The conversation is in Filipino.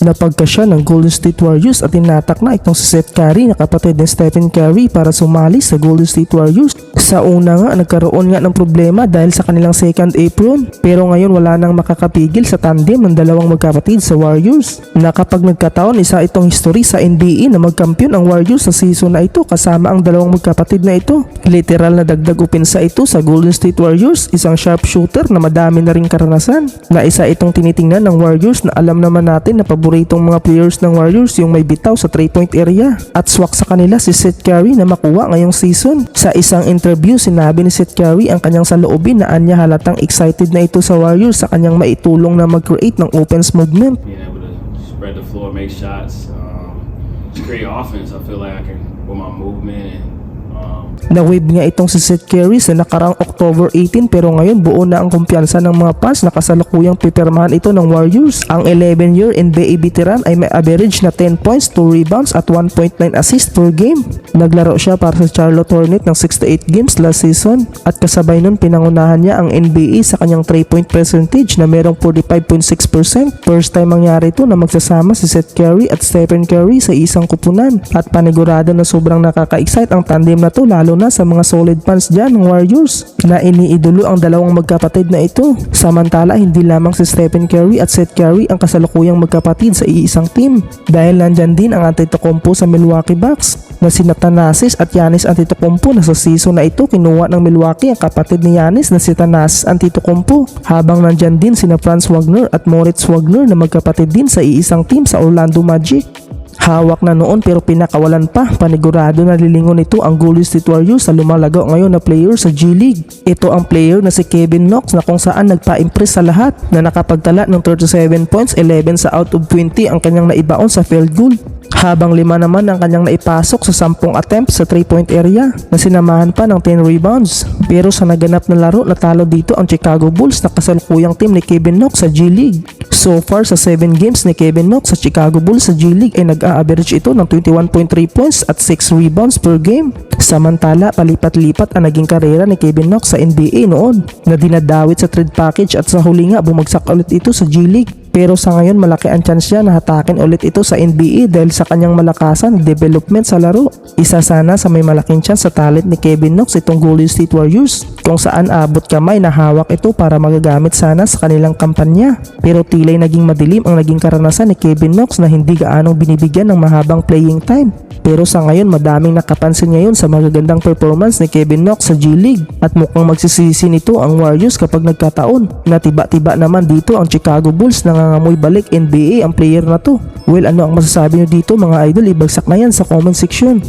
Napagkasya ng Golden State Warriors at tinatak na itong si Seth Curry na kapatid ni Stephen Curry para sumali sa Golden State Warriors. Sa una nga nagkaroon nga ng problema dahil sa kanilang second apron, pero ngayon wala nang makakapigil sa tandem ng dalawang magkapatid sa Warriors. Na kapag nagkataon, isa itong history sa NBA na magkampiyon ang Warriors sa season na ito kasama ang dalawang magkapatid na ito. Literal na dagdag upinsa ito sa Golden State Warriors, isang sharpshooter na madami na ring karanasan. Na isa itong tinitingnan ng Warriors na alam naman natin na paboritong mga players ng Warriors yung may bitaw sa 3-point area. At swak sa kanila si Seth Curry na makuha ngayong season. Sa isang interview, sinabi ni Seth Curry ang kanyang saloobin na anya halatang excited na ito sa Warriors sa kanyang maitulong na mag-create ng offense movement. Being able to spread the floor, make shots, create offense. I feel like I can, with my movement and Na-wave nga itong si Seth Curry sa nakarang October 18 pero ngayon buo na ang kumpiyansa ng mga fans na kasalukuyang pipirmahan ito ng Warriors. Ang 11-year NBA veteran ay may average na 10 points, 2 rebounds at 1.9 assists per game. Naglaro siya para sa Charlotte Hornets ng 68 games last season at kasabay nun pinangunahan niya ang NBA sa kanyang 3-point percentage na merong 45.6%. First time mangyari ito na magsasama si Seth Curry at Stephen Curry sa isang kupunan at panigurado na sobrang nakaka-excite ang tandem na to lalo na sa mga solid fans dyan ng Warriors na iniidolo ang dalawang magkapatid na ito. Samantala hindi lamang si Stephen Curry at Seth Curry ang kasalukuyang magkapatid sa iisang team dahil nandyan din ang Antetokounmpo sa Milwaukee Bucks na sina Thanasis at Giannis Antetokounmpo na sa season na ito kinuha ng Milwaukee ang kapatid ni Giannis na si Thanasis Antetokounmpo habang nandyan din sina Franz Wagner at Moritz Wagner na magkapatid din sa iisang team sa Orlando Magic. Hawak na noon pero pinakawalan pa, panigurado na lilingon ito ang Golden State Warriors sa lumalago ngayon na player sa G League. Ito ang player na si Kevin Knox na kung saan nagpa-impress sa lahat na nakapagtala ng 37 points, 11 sa out of 20 ang kanyang naibaon sa field goal. Habang 5 naman ang kanyang naipasok sa 10 attempts sa 3-point area na sinamahan pa ng 10 rebounds. Pero sa naganap na laro natalo dito ang Chicago Bulls na kasalukuyang team ni Kevin Knox sa G League. So far sa 7 games ni Kevin Knox sa Chicago Bulls sa G League ay nag-a-average ito ng 21.3 points at 6 rebounds per game. Samantala palipat-lipat ang naging karera ni Kevin Knox sa NBA noon na dinadawit sa trade package at sa huli nga bumagsak ulit ito sa G League. Pero sa ngayon malaki ang chance niya na hatakin ulit ito sa NBA dahil sa kanyang malakasan development sa laro. Isa sana sa may malaking chance sa talent ni Kevin Knox itong Golden State Warriors kung saan abot kamay na hawak ito para magagamit sana sa kanilang kampanya. Pero tilay naging madilim ang naging karanasan ni Kevin Knox na hindi gaanong binibigyan ng mahabang playing time. Pero sa ngayon madaming nakapansin ngayon sa magagandang performance ni Kevin Knox sa G League at mukhang magsisisi nito ang Warriors kapag nagkataon na tiba-tiba naman dito ang Chicago Bulls na nangangamoy balik NBA ang player na to. Well, ano ang masasabi nyo dito mga idol? Ibagsak na yan sa comment section.